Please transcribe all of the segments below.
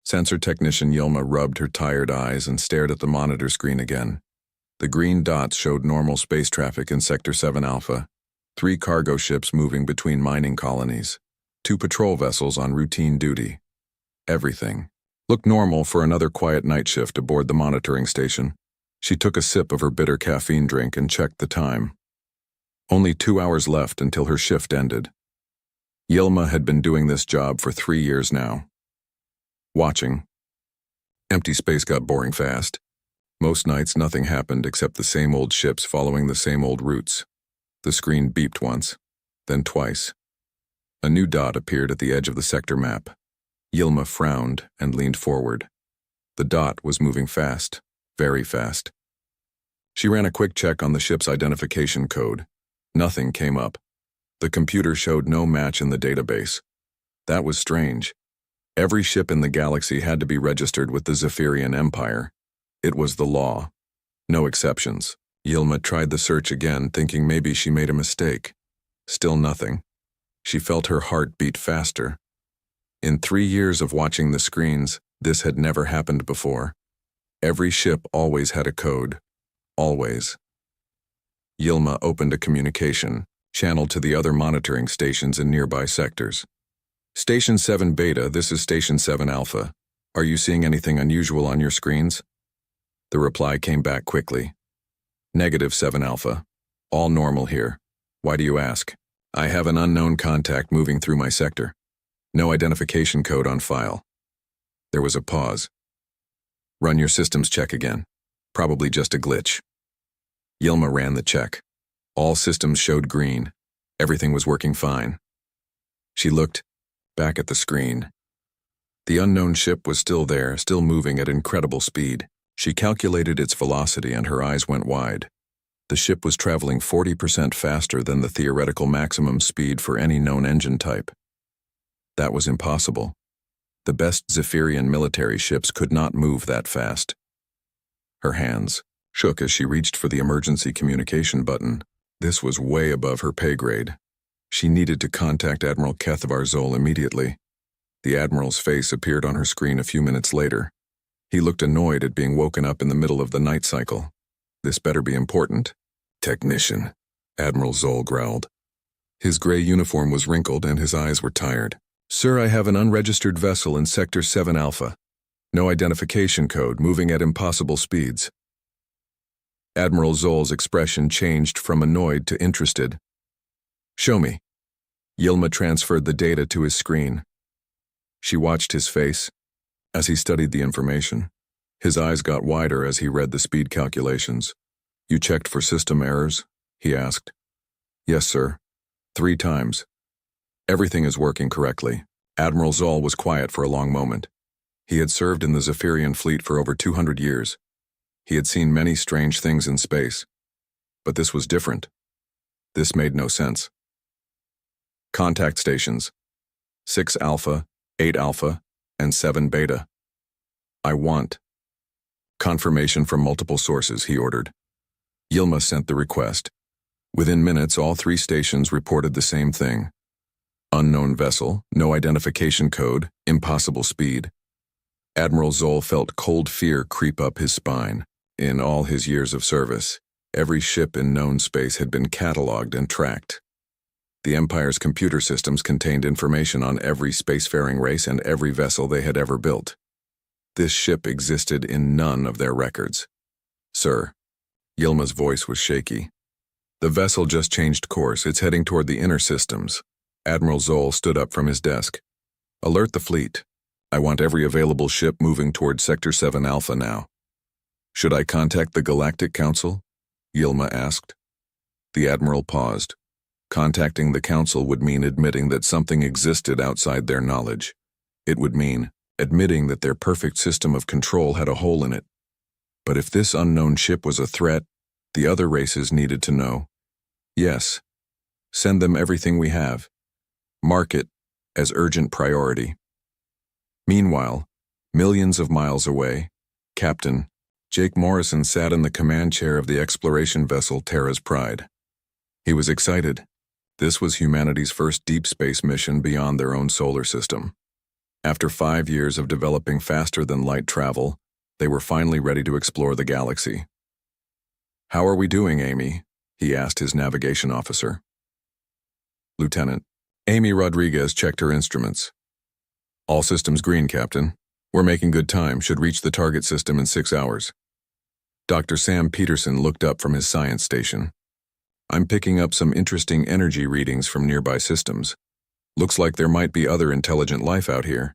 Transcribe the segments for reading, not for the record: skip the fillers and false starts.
Sensor technician Yilma rubbed her tired eyes and stared at the monitor screen again. The green dots showed normal space traffic in Sector 7 Alpha, 3 cargo ships moving between mining colonies, 2 patrol vessels on routine duty. Everything looked normal for another quiet night shift aboard the monitoring station. She took a sip of her bitter caffeine drink and checked the time. Only 2 hours left until her shift ended. Yilma had been doing this job for 3 years now. Watching. Empty space got boring fast. Most nights nothing happened except the same old ships following the same old routes. The screen beeped once, then twice. A new dot appeared at the edge of the sector map. Yilma frowned and leaned forward. The dot was moving fast, very fast. She ran a quick check on the ship's identification code. Nothing came up. The computer showed no match in the database. That was strange. Every ship in the galaxy had to be registered with the Zephyrian Empire. It was the law. No exceptions. Yilma tried the search again, thinking maybe she made a mistake. Still nothing. She felt her heart beat faster. In 3 years of watching the screens, this had never happened before. Every ship always had a code. Always. Yilma opened a communication, channeled to the other monitoring stations in nearby sectors. Station 7 Beta, this is Station 7 Alpha. Are you seeing anything unusual on your screens? The reply came back quickly. -7 Alpha. All normal here. Why do you ask? I have an unknown contact moving through my sector. No identification code on file. There was a pause. Run your systems check again. Probably just a glitch. Yilma ran the check. All systems showed green. Everything was working fine. She looked back at the screen. The unknown ship was still there, still moving at incredible speed. She calculated its velocity and her eyes went wide. The ship was traveling 40% faster than the theoretical maximum speed for any known engine type. That was impossible. The best Zephyrian military ships could not move that fast. Her hands shook as she reached for the emergency communication button. This was way above her pay grade. She needed to contact Admiral Kethavar Zol immediately. The Admiral's face appeared on her screen a few minutes later. He looked annoyed at being woken up in the middle of the night cycle. This better be important. Technician, Admiral Zol growled. His gray uniform was wrinkled and his eyes were tired. Sir, I have an unregistered vessel in Sector 7 Alpha. No identification code, moving at impossible speeds. Admiral Zol's expression changed from annoyed to interested. Show me. Yilma transferred the data to his screen. She watched his face as he studied the information. His eyes got wider as he read the speed calculations. You checked for system errors? He asked. Yes, sir. 3 times. Everything is working correctly. Admiral Zol was quiet for a long moment. He had served in the Zephyrian fleet for over 200 years. He had seen many strange things in space. But this was different. This made no sense. Contact stations. 6 Alpha, 8 Alpha, and 7 Beta. I want confirmation from multiple sources, he ordered. Yilma sent the request. Within minutes, all 3 stations reported the same thing. Unknown vessel, no identification code, impossible speed. Admiral Zol felt cold fear creep up his spine. In all his years of service, every ship in known space had been catalogued and tracked. The Empire's computer systems contained information on every spacefaring race and every vessel they had ever built. This ship existed in none of their records. Sir. Yilma's voice was shaky. The vessel just changed course. It's heading toward the inner systems. Admiral Zol stood up from his desk. Alert the fleet. I want every available ship moving toward Sector 7 Alpha now. Should I contact the Galactic Council? Yilma asked. The Admiral paused. Contacting the Council would mean admitting that something existed outside their knowledge. It would mean admitting that their perfect system of control had a hole in it. But if this unknown ship was a threat, the other races needed to know. Yes. Send them everything we have. Mark it as urgent priority. Meanwhile, millions of miles away, Captain Jake Morrison sat in the command chair of the exploration vessel Terra's Pride. He was excited. This was humanity's first deep space mission beyond their own solar system. After 5 years of developing faster-than-light travel, they were finally ready to explore the galaxy. "How are we doing, Amy?" he asked his navigation officer. "Lieutenant." Amy Rodriguez checked her instruments. "All systems green, Captain. We're making good time, should reach the target system in 6 hours." Dr. Sam Peterson looked up from his science station. "I'm picking up some interesting energy readings from nearby systems. Looks like there might be other intelligent life out here."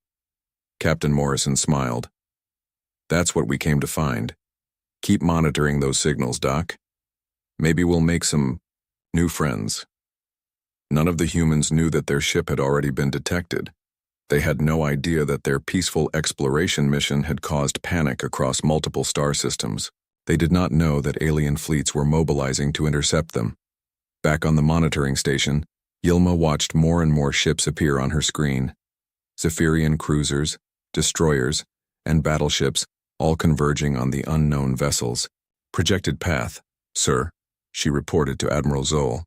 Captain Morrison smiled. "That's what we came to find. Keep monitoring those signals, Doc. Maybe we'll make some new friends." None of the humans knew that their ship had already been detected. They had no idea that their peaceful exploration mission had caused panic across multiple star systems. They did not know that alien fleets were mobilizing to intercept them. Back on the monitoring station, Yilma watched more and more ships appear on her screen. Zephyrian cruisers, destroyers, and battleships, all converging on the unknown vessels. "Projected path, sir," she reported to Admiral Zoll.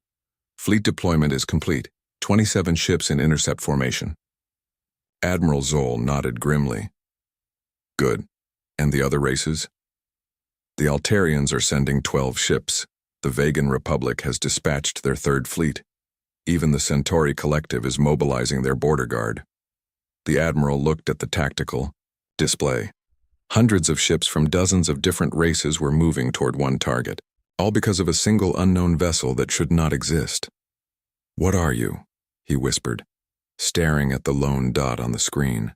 "Fleet deployment is complete. 27 ships in intercept formation." Admiral Zoll nodded grimly. "Good. And the other races?" "The Altarians are sending 12 ships. The Vegan Republic has dispatched their 3rd fleet. Even the Centauri Collective is mobilizing their border guard." The Admiral looked at the tactical display. Hundreds of ships from dozens of different races were moving toward one target, all because of a single unknown vessel that should not exist. "What are you?" he whispered, staring at the lone dot on the screen.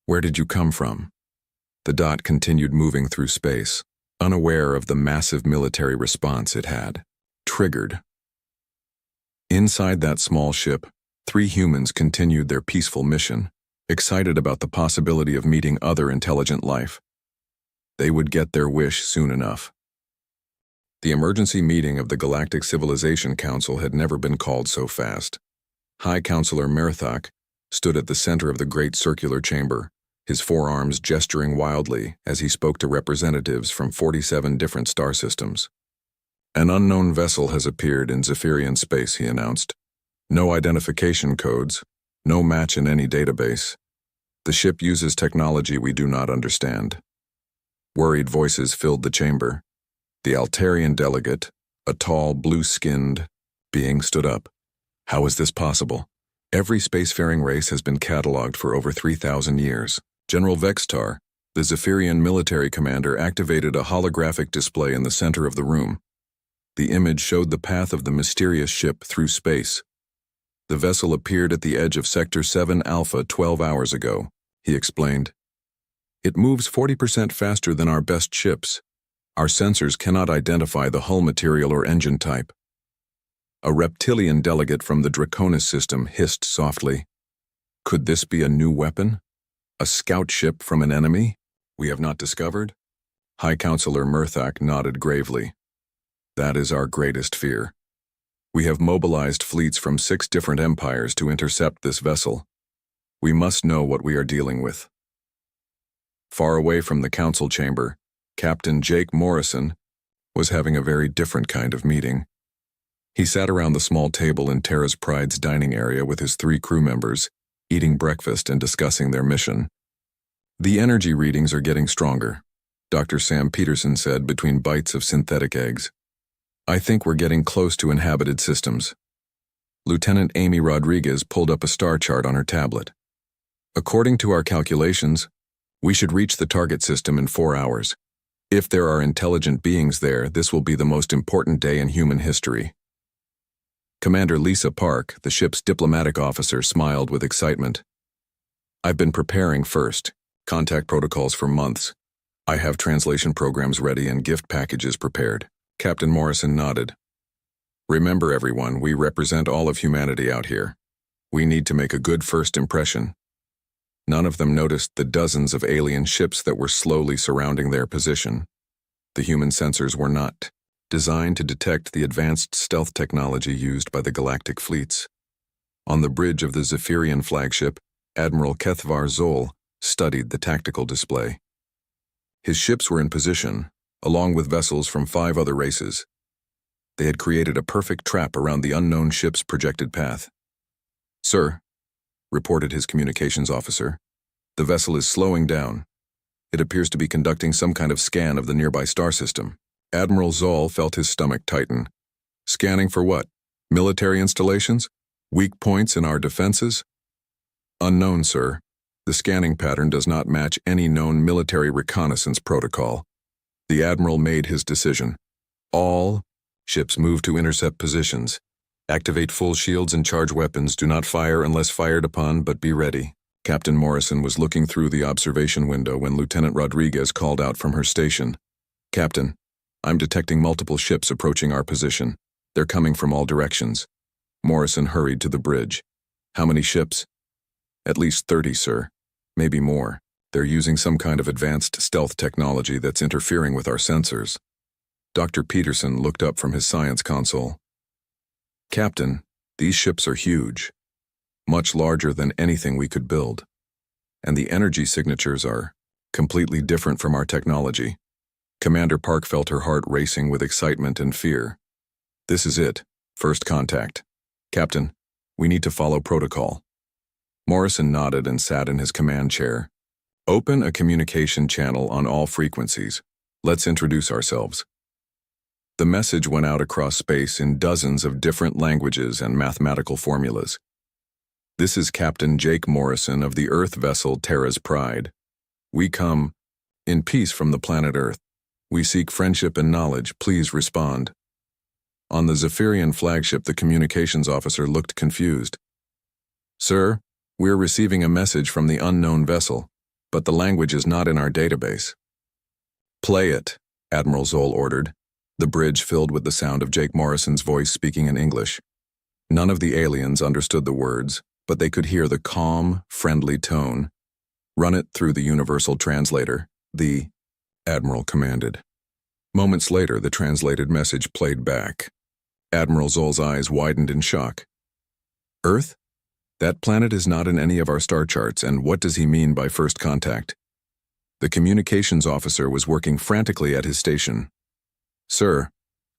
"Where did you come from?" The dot continued moving through space, unaware of the massive military response it had. Triggered. Inside that small ship, 3 humans continued their peaceful mission, excited about the possibility of meeting other intelligent life. They would get their wish soon enough. The emergency meeting of the Galactic Civilization Council had never been called so fast. High Counselor Murthak stood at the center of the great circular chamber, his forearms gesturing wildly as he spoke to representatives from 47 different star systems. "An unknown vessel has appeared in Zephyrian space," he announced. "No identification codes, no match in any database. The ship uses technology we do not understand." Worried voices filled the chamber. The Altarian delegate, a tall, blue-skinned being, stood up. "How is this possible? Every spacefaring race has been cataloged for over 3,000 years. General Vextar, the Zephyrian military commander, activated a holographic display in the center of the room. The image showed the path of the mysterious ship through space. "The vessel appeared at the edge of Sector 7 Alpha 12 hours ago," he explained. "It moves 40% faster than our best ships. Our sensors cannot identify the hull material or engine type." A reptilian delegate from the Draconis system hissed softly. "Could this be a new weapon? A scout ship from an enemy we have not discovered?" High Counselor Murthak nodded gravely. "That is our greatest fear. We have mobilized fleets from 6 different empires to intercept this vessel. We must know what we are dealing with." Far away from the council chamber, Captain Jake Morrison was having a very different kind of meeting. He sat around the small table in Terra's Pride's dining area with his 3 crew members, eating breakfast and discussing their mission. "The energy readings are getting stronger," Dr. Sam Peterson said between bites of synthetic eggs. "I think we're getting close to inhabited systems." Lieutenant Amy Rodriguez pulled up a star chart on her tablet. "According to our calculations, we should reach the target system in 4 hours. If there are intelligent beings there, this will be the most important day in human history." Commander Lisa Park, the ship's diplomatic officer, smiled with excitement. "I've been preparing first, contact protocols for months. I have translation programs ready and gift packages prepared." Captain Morrison nodded. "Remember, everyone, we represent all of humanity out here. We need to make a good first impression." None of them noticed the dozens of alien ships that were slowly surrounding their position. The human sensors were not designed to detect the advanced stealth technology used by the galactic fleets. On the bridge of the Zephyrian flagship, Admiral Kethvar Zoll studied the tactical display. His ships were in position, along with vessels from 5 other races. They had created a perfect trap around the unknown ship's projected path. "Sir," reported his communications officer, The vessel is slowing down. It appears to be conducting some kind of scan of the nearby star system. Admiral Zoll felt his stomach tighten. Scanning for what? Military installations? Weak points in our defenses? Unknown, sir. The scanning pattern does not match any known military reconnaissance protocol. The Admiral made his decision. All ships move to intercept positions. Activate full shields and charge weapons. Do not fire unless fired upon, but be ready. Captain Morrison was looking through the observation window when Lieutenant Rodriguez called out from her station. Captain, I'm detecting multiple ships approaching our position. They're coming from all directions. Morrison hurried to the bridge. How many ships? At least 30, sir. Maybe more. They're using some kind of advanced stealth technology that's interfering with our sensors. Dr. Peterson looked up from his science console. Captain, these ships are huge. Much larger than anything we could build. And the energy signatures are completely different from our technology. Commander Park felt her heart racing with excitement and fear. This is it. First contact. Captain, we need to follow protocol. Morrison nodded and sat in his command chair. Open a communication channel on all frequencies. Let's introduce ourselves. The message went out across space in dozens of different languages and mathematical formulas. This is Captain Jake Morrison of the Earth vessel Terra's Pride. We come in peace from the planet Earth. We seek friendship and knowledge. Please respond. On the Zephyrian flagship, the communications officer looked confused. Sir, we're receiving a message from the unknown vessel, but the language is not in our database. Play it, Admiral Zoll ordered. The bridge filled with the sound of Jake Morrison's voice speaking in English. None of the aliens understood the words, but they could hear the calm, friendly tone. Run it through the universal translator, the Admiral commanded. Moments later, the translated message played back. Admiral Zoll's eyes widened in shock. Earth? That planet is not in any of our star charts, and what does he mean by first contact? The communications officer was working frantically at his station. Sir,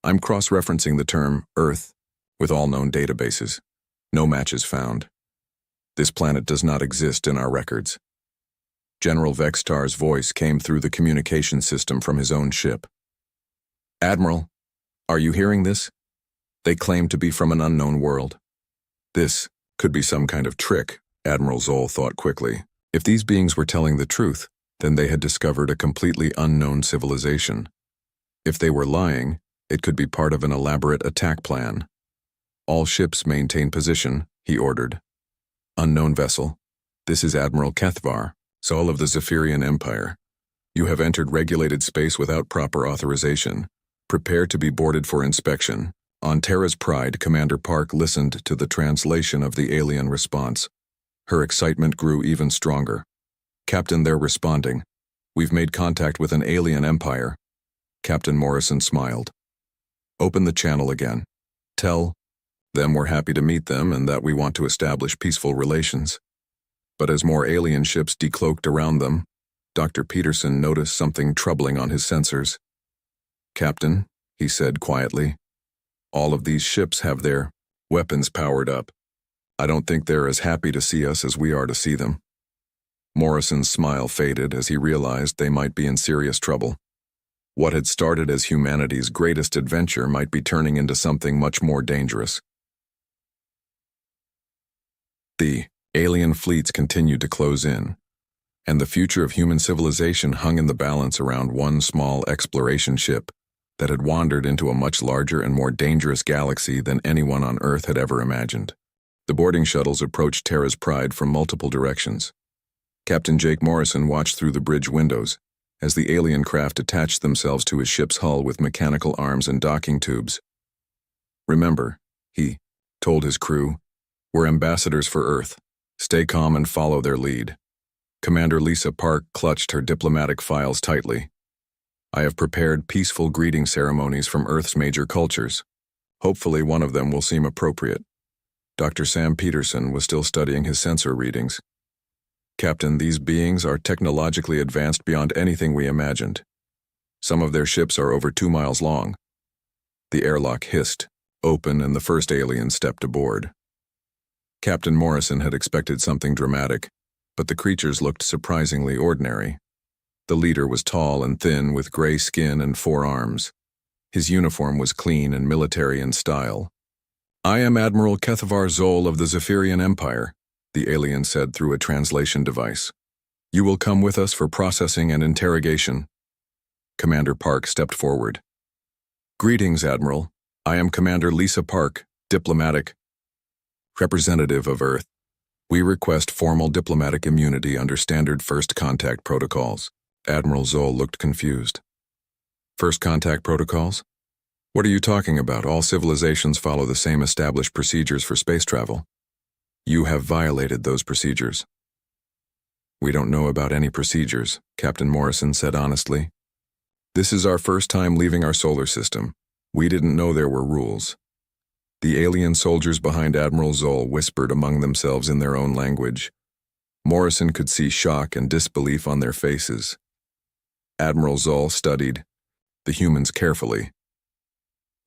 I'm cross-referencing the term Earth with all known databases. No matches found. This planet does not exist in our records. General Vextar's voice came through the communication system from his own ship. Admiral, are you hearing this? They claim to be from an unknown world. This could be some kind of trick, Admiral Zoll thought quickly. If these beings were telling the truth, then they had discovered a completely unknown civilization. If they were lying, it could be part of an elaborate attack plan. All ships maintain position, he ordered. Unknown vessel, this is Admiral Kethvar, Zoll of the Zephyrian Empire. You have entered regulated space without proper authorization. Prepare to be boarded for inspection. On Terra's Pride, Commander Park listened to the translation of the alien response. Her excitement grew even stronger. Captain, they're responding. We've made contact with an alien empire. Captain Morrison smiled. Open the channel again. Tell them we're happy to meet them and that we want to establish peaceful relations. But as more alien ships decloaked around them, Dr. Peterson noticed something troubling on his sensors. Captain, he said quietly, all of these ships have their weapons powered up. I don't think they're as happy to see us as we are to see them. Morrison's smile faded as he realized they might be in serious trouble. What had started as humanity's greatest adventure might be turning into something much more dangerous. The alien fleets continued to close in, and the future of human civilization hung in the balance around one small exploration ship that had wandered into a much larger and more dangerous galaxy than anyone on Earth had ever imagined. The boarding shuttles approached Terra's Pride from multiple directions. Captain Jake Morrison watched through the bridge windows as the alien craft attached themselves to his ship's hull with mechanical arms and docking tubes. Remember, he told his crew, we're ambassadors for Earth. Stay calm and follow their lead. Commander Lisa Park clutched her diplomatic files tightly. I have prepared peaceful greeting ceremonies from Earth's major cultures. Hopefully one of them will seem appropriate. Dr. Sam Peterson was still studying his sensor readings. Captain, these beings are technologically advanced beyond anything we imagined. Some of their ships are over 2 miles long. The airlock hissed, open, and the first alien stepped aboard. Captain Morrison had expected something dramatic, but the creatures looked surprisingly ordinary. The leader was tall and thin with gray skin and 4 arms. His uniform was clean and military in style. "I am Admiral Kethavar Zol of the Zephyrian Empire," the alien said through a translation device. "You will come with us for processing and interrogation." Commander Park stepped forward. "Greetings, Admiral. I am Commander Lisa Park, diplomatic representative of Earth. We request formal diplomatic immunity under standard first contact protocols." Admiral Zol looked confused. "First contact protocols? What are you talking about? All civilizations follow the same established procedures for space travel. You have violated those procedures." "We don't know about any procedures," Captain Morrison said honestly. "This is our first time leaving our solar system. We didn't know there were rules." The alien soldiers behind Admiral Zol whispered among themselves in their own language. Morrison could see shock and disbelief on their faces. Admiral Zol studied the humans carefully.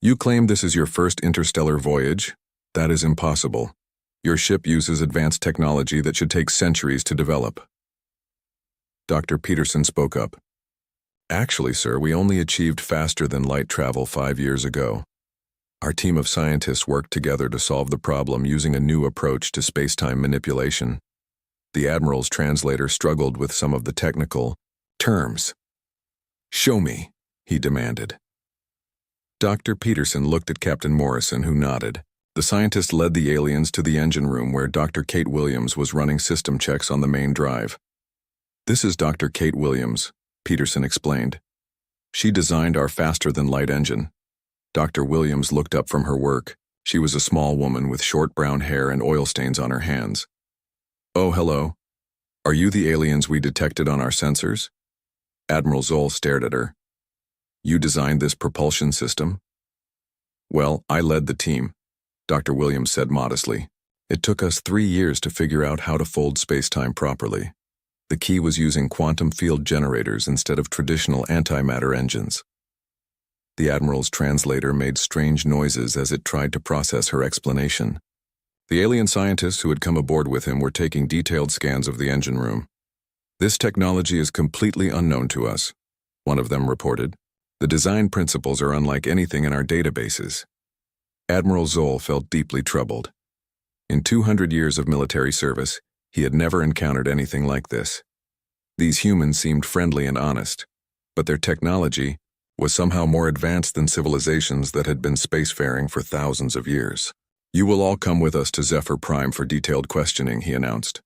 "You claim this is your first interstellar voyage? That is impossible. Your ship uses advanced technology that should take centuries to develop." Dr. Peterson spoke up. "Actually, sir, we only achieved faster-than-light travel 5 years ago. Our team of scientists worked together to solve the problem using a new approach to space-time manipulation." The Admiral's translator struggled with some of the technical terms. "Show me," he demanded. Dr. Peterson looked at Captain Morrison, who nodded. The scientist led the aliens to the engine room where Dr. Kate Williams was running system checks on the main drive. "This is Dr. Kate Williams," Peterson explained. "She designed our faster-than-light engine." Dr. Williams looked up from her work. She was a small woman with short brown hair and oil stains on her hands. "Oh, hello. Are you the aliens we detected on our sensors?" Admiral Zol stared at her. "You designed this propulsion system?" "Well, I led the team," Dr. Williams said modestly. "It took us 3 years to figure out how to fold space-time properly. The key was using quantum field generators instead of traditional antimatter engines." The Admiral's translator made strange noises as it tried to process her explanation. The alien scientists who had come aboard with him were taking detailed scans of the engine room. "This technology is completely unknown to us," one of them reported. "The design principles are unlike anything in our databases." Admiral Zol felt deeply troubled. In 200 years of military service, he had never encountered anything like this. These humans seemed friendly and honest, but their technology was somehow more advanced than civilizations that had been spacefaring for thousands of years. "You will all come with us to Zephyr Prime for detailed questioning," he announced.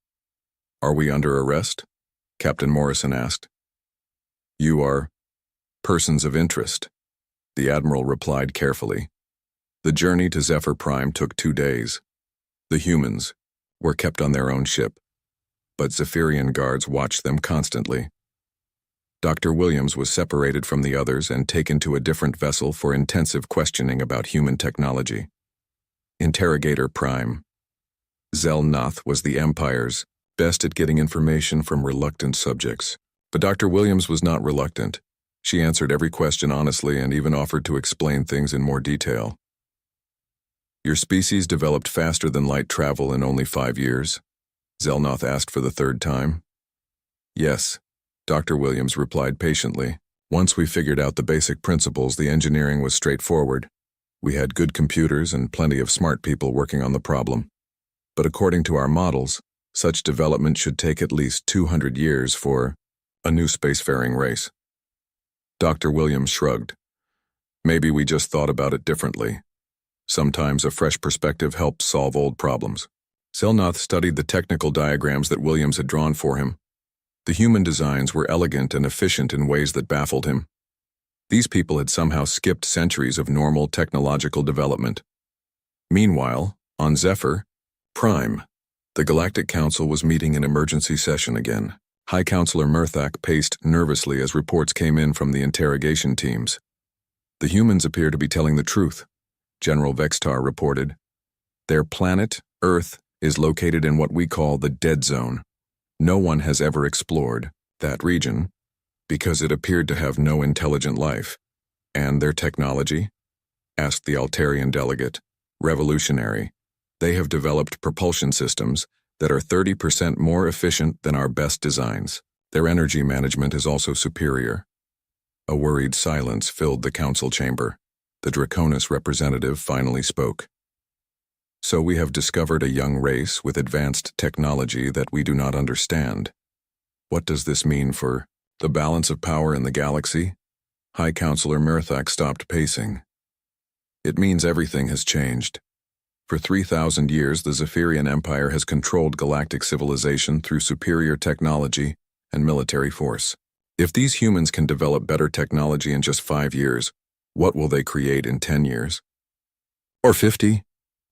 "Are we under arrest?" Captain Morrison asked. "You are persons of interest," the Admiral replied carefully. The journey to Zephyr Prime took 2 days. The humans were kept on their own ship, but Zephyrian guards watched them constantly. Dr. Williams was separated from the others and taken to a different vessel for intensive questioning about human technology. Interrogator Prime. Zelnoth was the Empire's best at getting information from reluctant subjects. But Dr. Williams was not reluctant. She answered every question honestly and even offered to explain things in more detail. "Your species developed faster than light travel in only 5 years?" Zelnoth asked for the 3rd time. "Yes," Dr. Williams replied patiently. "Once we figured out the basic principles, the engineering was straightforward. We had good computers and plenty of smart people working on the problem. But according to our models, such development should take at least 200 years for a new spacefaring race." Dr. Williams shrugged. "Maybe we just thought about it differently. Sometimes a fresh perspective helps solve old problems." Zelnoth studied the technical diagrams that Williams had drawn for him. The human designs were elegant and efficient in ways that baffled him. These people had somehow skipped centuries of normal technological development. Meanwhile, on Zephyr Prime, the Galactic Council was meeting in emergency session again. High Counselor Murthak paced nervously as reports came in from the interrogation teams. "The humans appear to be telling the truth," General Vextar reported. "Their planet, Earth, is located in what we call the Dead Zone. No one has ever explored that region because it appeared to have no intelligent life. And their technology?" asked the Altarian delegate. "Revolutionary. They have developed propulsion systems that are 30% more efficient than our best designs. Their energy management is also superior. A worried silence filled the council chamber. The Draconis representative finally spoke. So we have discovered a young race with advanced technology that we do not understand. What does this mean for the balance of power in the galaxy? High Counselor Murthak stopped pacing. It means everything has changed. For 3,000 years, the Zephyrian Empire has controlled galactic civilization through superior technology and military force. If these humans can develop better technology in just 5 years, what will they create in 10 years? Or 50?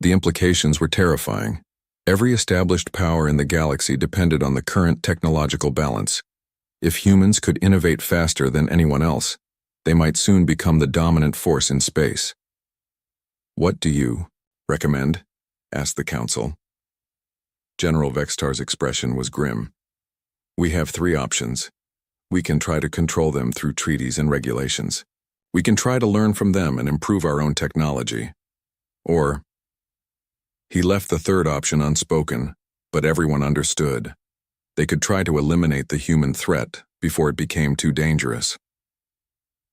The implications were terrifying. Every established power in the galaxy depended on the current technological balance. If humans could innovate faster than anyone else, they might soon become the dominant force in space. What do you recommend? Asked the council. General Vextar's expression was grim. We have 3 options. We can try to control them through treaties and regulations. We can try to learn from them and improve our own technology. Or, he left the third option unspoken, but everyone understood. They could try to eliminate the human threat before it became too dangerous.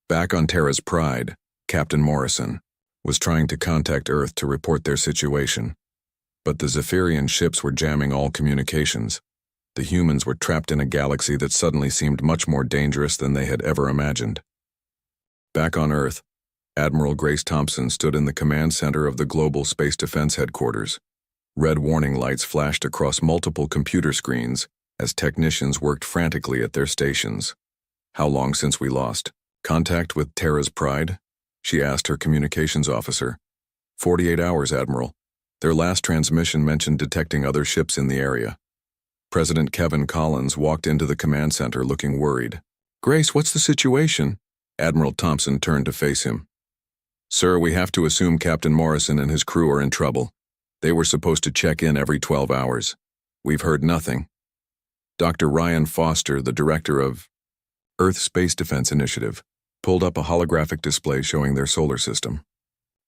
Back on Terra's Pride, Captain Morrison was trying to contact Earth to report their situation. But the Zephyrian ships were jamming all communications. The humans were trapped in a galaxy that suddenly seemed much more dangerous than they had ever imagined. Back on Earth, Admiral Grace Thompson stood in the command center of the Global Space Defense Headquarters. Red warning lights flashed across multiple computer screens as technicians worked frantically at their stations. How long since we lost contact with Terra's Pride? She asked her communications officer. 48 hours, Admiral. Their last transmission mentioned detecting other ships in the area. President Kevin Collins walked into the command center looking worried. Grace, what's the situation? Admiral Thompson turned to face him. Sir, we have to assume Captain Morrison and his crew are in trouble. They were supposed to check in every 12 hours. We've heard nothing. Dr. Ryan Foster, the director of Earth Space Defense Initiative, pulled up a holographic display showing their solar system.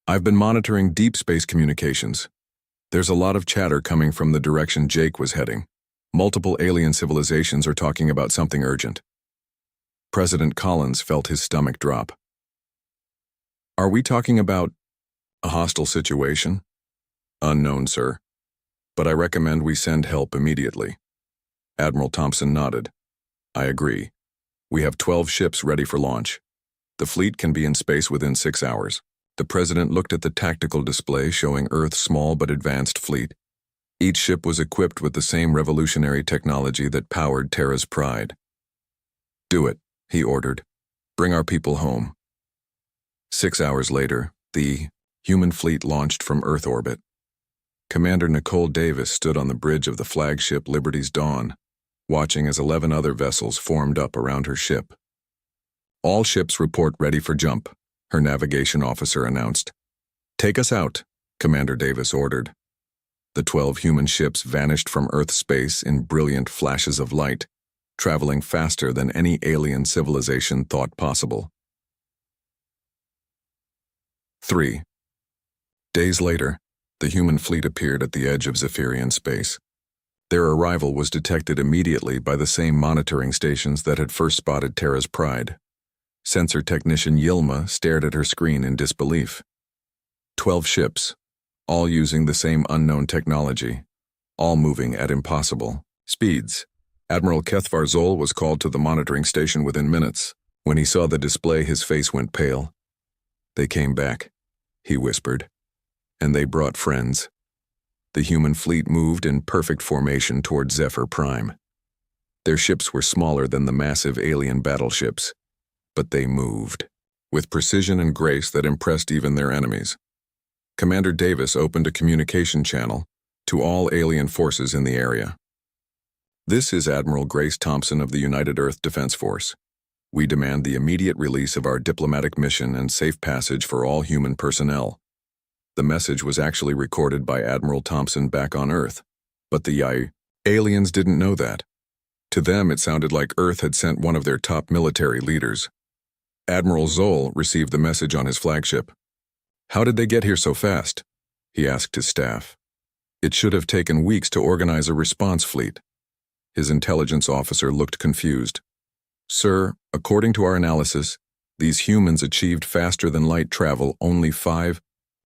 I've been monitoring deep space communications. There's a lot of chatter coming from the direction Jake was heading. Multiple alien civilizations are talking about something urgent. President Collins felt his stomach drop. Are we talking about a hostile situation? Unknown, sir. But I recommend we send help immediately. Admiral Thompson nodded. I agree. We have 12 ships ready for launch. The fleet can be in space within 6 hours. The president looked at the tactical display showing Earth's small but advanced fleet. Each ship was equipped with the same revolutionary technology that powered Terra's Pride. Do it, he ordered. Bring our people home. 6 hours later, the human fleet launched from Earth orbit. Commander Nicole Davis stood on the bridge of the flagship Liberty's Dawn, watching as 11 other vessels formed up around her ship. All ships report ready for jump, her navigation officer announced. Take us out, Commander Davis ordered. The 12 human ships vanished from Earth space in brilliant flashes of light, traveling faster than any alien civilization thought possible. 3. Days later, the human fleet appeared at the edge of Zephyrian space. Their arrival was detected immediately by the same monitoring stations that had first spotted Terra's Pride. Sensor technician Yilma stared at her screen in disbelief. 12 ships, all using the same unknown technology, all moving at impossible speeds. Admiral Kethvar Zol was called to the monitoring station within minutes. When he saw the display, his face went pale. They came back, he whispered, and they brought friends. The human fleet moved in perfect formation toward Zephyr Prime. Their ships were smaller than the massive alien battleships, but they moved, with precision and grace that impressed even their enemies. Commander Davis opened a communication channel to all alien forces in the area. This is Admiral Grace Thompson of the United Earth Defense Force. We demand the immediate release of our diplomatic mission and safe passage for all human personnel. The message was actually recorded by Admiral Thompson back on Earth, but the aliens didn't know that. To them, it sounded like Earth had sent one of their top military leaders. Admiral Zol received the message on his flagship. How did they get here so fast? He asked his staff. It should have taken weeks to organize a response fleet. His intelligence officer looked confused. Sir, according to our analysis, these humans achieved faster-than-light travel only 5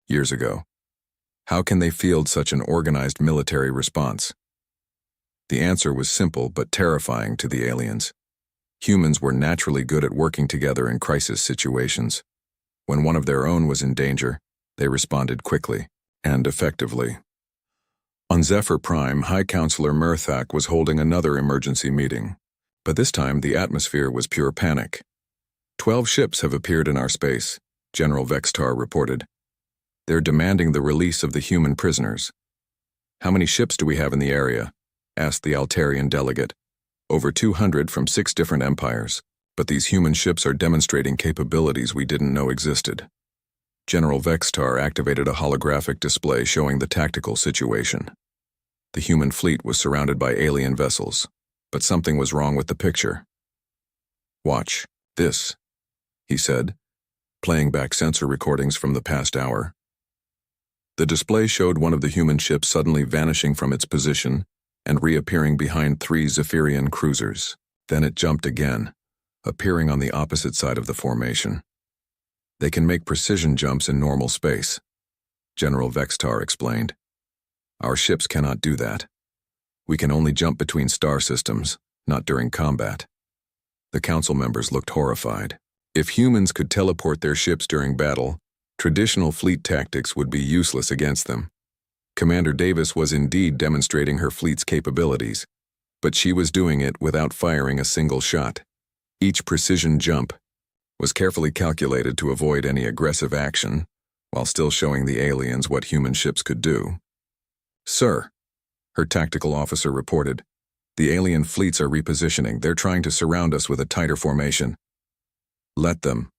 years ago. How can they field such an organized military response? The answer was simple but terrifying to the aliens. Humans were naturally good at working together in crisis situations. When one of their own was in danger, they responded quickly and effectively. On Zephyr Prime, High Counselor Murthak was holding another emergency meeting. But this time, the atmosphere was pure panic. 12 ships have appeared in our space, General Vextar reported. They're demanding the release of the human prisoners. How many ships do we have in the area? Asked the Altarian delegate. Over 200 from 6 different empires, but these human ships are demonstrating capabilities we didn't know existed. General Vextar activated a holographic display showing the tactical situation. The human fleet was surrounded by alien vessels, but something was wrong with the picture. Watch this, he said, playing back sensor recordings from the past hour. The display showed one of the human ships suddenly vanishing from its position and reappearing behind 3 Zephyrian cruisers. Then it jumped again, appearing on the opposite side of the formation. They can make precision jumps in normal space, General Vextar explained. Our ships cannot do that. We can only jump between star systems, not during combat. The council members looked horrified. If humans could teleport their ships during battle, traditional fleet tactics would be useless against them. Commander Davis was indeed demonstrating her fleet's capabilities, but she was doing it without firing a single shot. Each precision jump was carefully calculated to avoid any aggressive action, while still showing the aliens what human ships could do. Sir, her tactical officer reported, the alien fleets are repositioning. They're trying to surround us with a tighter formation. Let them,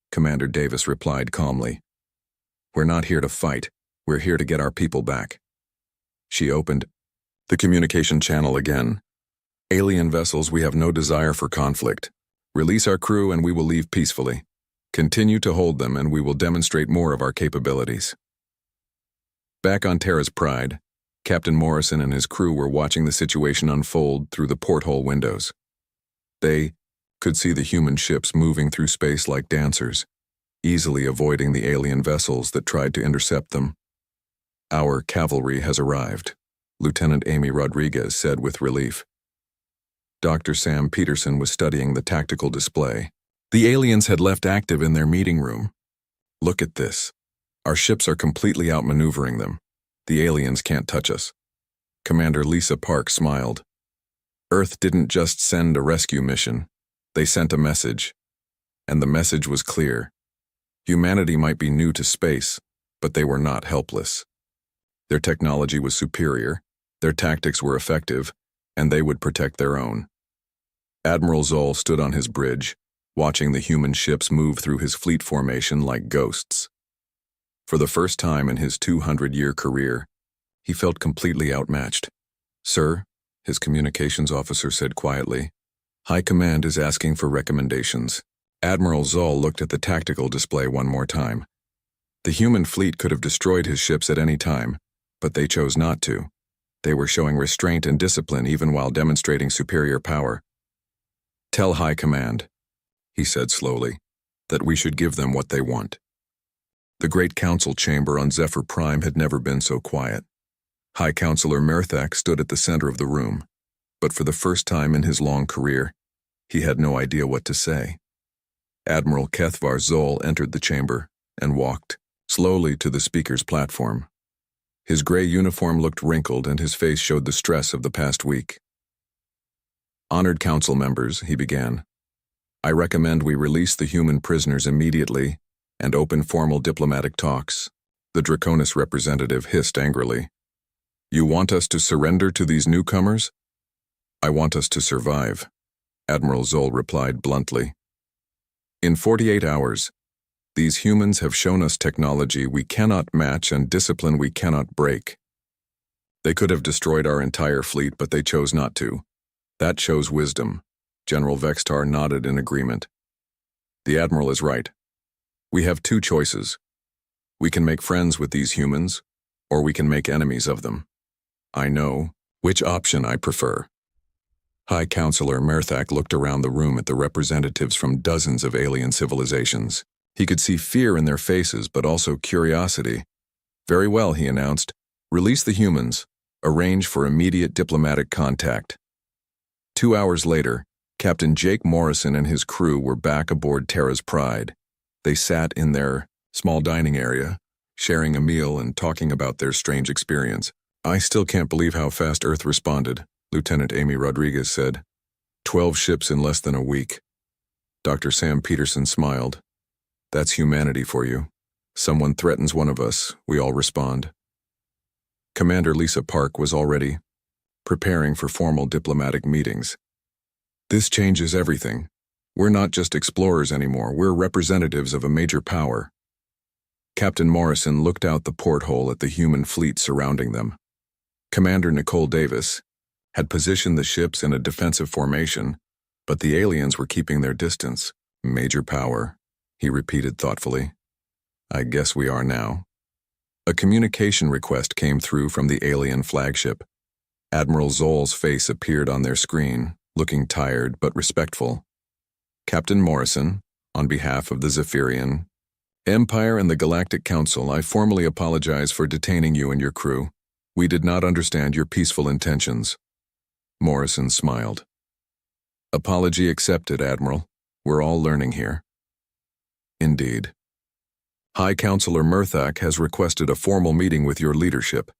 Commander Davis replied calmly. We're not here to fight. We're here to get our people back. She opened the communication channel again. Alien vessels, we have no desire for conflict. Release our crew and we will leave peacefully. Continue to hold them and we will demonstrate more of our capabilities. Back on Terra's Pride, Captain Morrison and his crew were watching the situation unfold through the porthole windows. They could see the human ships moving through space like dancers, easily avoiding the alien vessels that tried to intercept them. Our cavalry has arrived, Lieutenant Amy Rodriguez said with relief. Dr. Sam Peterson was studying the tactical display. The aliens had left active in their meeting room. Look at this. Our ships are completely outmaneuvering them. The aliens can't touch us. Commander Lisa Park smiled. Earth didn't just send a rescue mission. They sent a message. And the message was clear. Humanity might be new to space, but they were not helpless. Their technology was superior, their tactics were effective, and they would protect their own. Admiral Zoll stood on his bridge, watching the human ships move through his fleet formation like ghosts. For the first time in his 200-year career, he felt completely outmatched. Sir, his communications officer said quietly, High Command is asking for recommendations. Admiral Zoll looked at the tactical display one more time. The human fleet could have destroyed his ships at any time, but they chose not to. They were showing restraint and discipline even while demonstrating superior power. Tell High Command, he said slowly, that we should give them what they want. The Great Council chamber on Zephyr Prime had never been so quiet. High Counselor Murthak stood at the center of the room, but for the first time in his long career, he had no idea what to say. Admiral Kethvar Zoll entered the chamber and walked slowly to the speaker's platform. His gray uniform looked wrinkled and his face showed the stress of the past week. Honored council members, he began, I recommend we release the human prisoners immediately and open formal diplomatic talks. The Draconis representative hissed angrily. You want us to surrender to these newcomers? I want us to survive, Admiral Zoll replied bluntly. In 48 hours, these humans have shown us technology we cannot match and discipline we cannot break. They could have destroyed our entire fleet, but they chose not to. That shows wisdom. General Vextar nodded in agreement. The Admiral is right. We have 2 choices. We can make friends with these humans, or we can make enemies of them. I know which option I prefer. High Counselor Murthak looked around the room at the representatives from dozens of alien civilizations. He could see fear in their faces, but also curiosity. Very well, he announced. Release the humans. Arrange for immediate diplomatic contact. 2 hours later, Captain Jake Morrison and his crew were back aboard Terra's Pride. They sat in their small dining area, sharing a meal and talking about their strange experience. I still can't believe how fast Earth responded, Lieutenant Amy Rodriguez said. 12 ships in less than a week. Dr. Sam Peterson smiled. That's humanity for you. Someone threatens one of us, we all respond. Commander Lisa Park was already preparing for formal diplomatic meetings. This changes everything. We're not just explorers anymore, we're representatives of a major power. Captain Morrison looked out the porthole at the human fleet surrounding them. Commander Nicole Davis had positioned the ships in a defensive formation, but the aliens were keeping their distance. Major power, he repeated thoughtfully. I guess we are now. A communication request came through from the alien flagship. Admiral Zoll's face appeared on their screen, looking tired but respectful. Captain Morrison, on behalf of the Zephyrian Empire and the Galactic Council, I formally apologize for detaining you and your crew. We did not understand your peaceful intentions. Morrison smiled. Apology accepted, Admiral. We're all learning here. Indeed. High Counselor Murthak has requested a formal meeting with your leadership.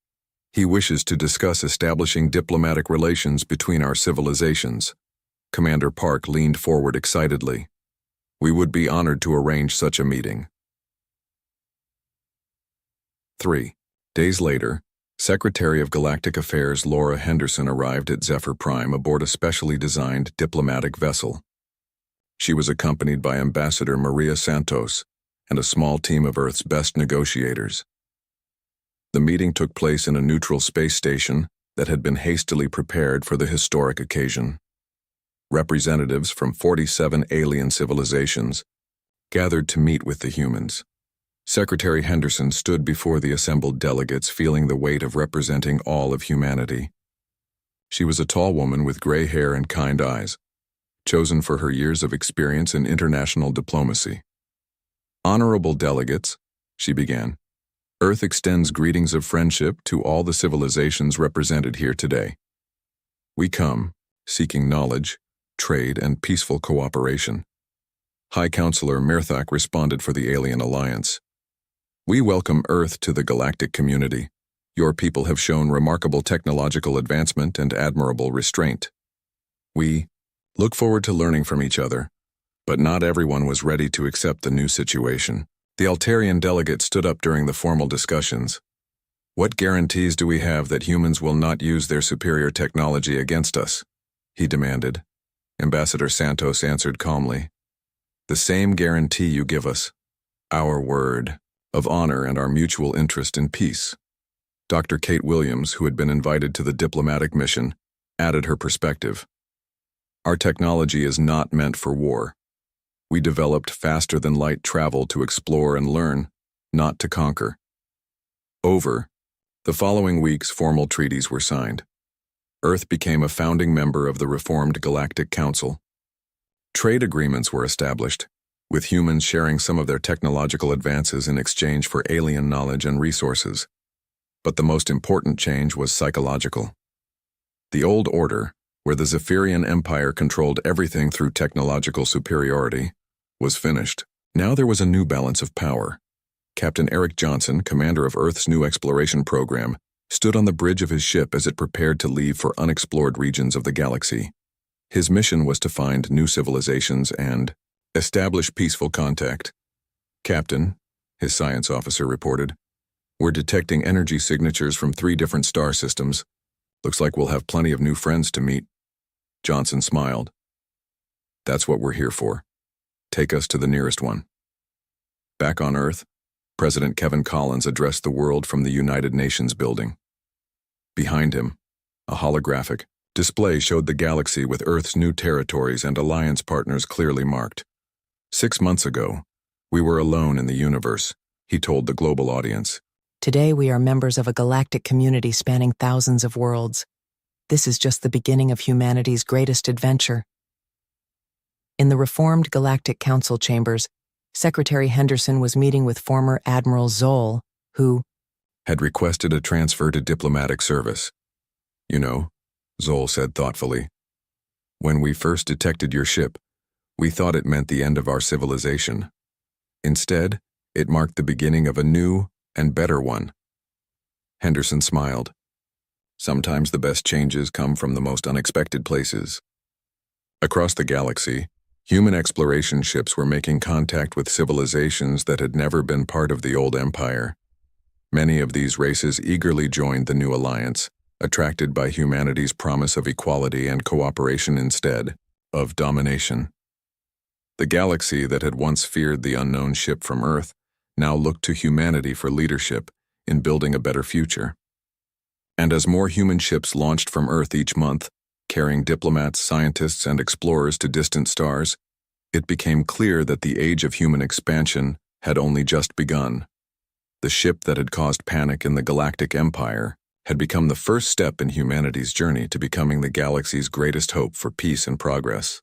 He wishes to discuss establishing diplomatic relations between our civilizations. Commander Park leaned forward excitedly. We would be honored to arrange such a meeting. 3 days later, Secretary of Galactic Affairs Laura Henderson arrived at Zephyr Prime aboard a specially designed diplomatic vessel. She was accompanied by Ambassador Maria Santos and a small team of Earth's best negotiators. The meeting took place in a neutral space station that had been hastily prepared for the historic occasion. Representatives from 47 alien civilizations gathered to meet with the humans. Secretary Henderson stood before the assembled delegates, feeling the weight of representing all of humanity. She was a tall woman with gray hair and kind eyes, chosen for her years of experience in international diplomacy. Honorable delegates, she began, Earth extends greetings of friendship to all the civilizations represented here today. We come, seeking knowledge, trade, and peaceful cooperation. High Counselor Murthak responded for the Alien Alliance. We welcome Earth to the galactic community. Your people have shown remarkable technological advancement and admirable restraint. We look forward to learning from each other, but not everyone was ready to accept the new situation. The Altarian delegate stood up during the formal discussions. What guarantees do we have that humans will not use their superior technology against us? He demanded. Ambassador Santos answered calmly. The same guarantee you give us. Our word of honor and our mutual interest in peace. Dr. Kate Williams, who had been invited to the diplomatic mission, added her perspective. Our technology is not meant for war. We developed faster-than-light travel to explore and learn, not to conquer. Over the following weeks, formal treaties were signed. Earth became a founding member of the reformed Galactic Council. Trade agreements were established, with humans sharing some of their technological advances in exchange for alien knowledge and resources. But the most important change was psychological. The old order, where the Zephyrian Empire controlled everything through technological superiority, was finished. Now there was a new balance of power. Captain Eric Johnson, commander of Earth's new exploration program, stood on the bridge of his ship as it prepared to leave for unexplored regions of the galaxy. His mission was to find new civilizations and establish peaceful contact. Captain, his science officer reported, we're detecting energy signatures from 3 different star systems. Looks like we'll have plenty of new friends to meet. Johnson smiled. That's what we're here for. Take us to the nearest one. Back on Earth, President Kevin Collins addressed the world from the United Nations building. Behind him, a holographic display showed the galaxy with Earth's new territories and alliance partners clearly marked. 6 months ago, we were alone in the universe, he told the global audience. Today we are members of a galactic community spanning thousands of worlds. This is just the beginning of humanity's greatest adventure. In the reformed Galactic Council chambers, Secretary Henderson was meeting with former Admiral Zoll, who had requested a transfer to diplomatic service. You know, Zoll said thoughtfully, when we first detected your ship, we thought it meant the end of our civilization. Instead, it marked the beginning of a new and better one. Henderson smiled. Sometimes the best changes come from the most unexpected places. Across the galaxy, human exploration ships were making contact with civilizations that had never been part of the old empire. Many of these races eagerly joined the new alliance, attracted by humanity's promise of equality and cooperation instead of domination. The galaxy that had once feared the unknown ship from Earth now looked to humanity for leadership in building a better future. And as more human ships launched from Earth each month, carrying diplomats, scientists, and explorers to distant stars, it became clear that the age of human expansion had only just begun. The ship that had caused panic in the Galactic Empire had become the first step in humanity's journey to becoming the galaxy's greatest hope for peace and progress.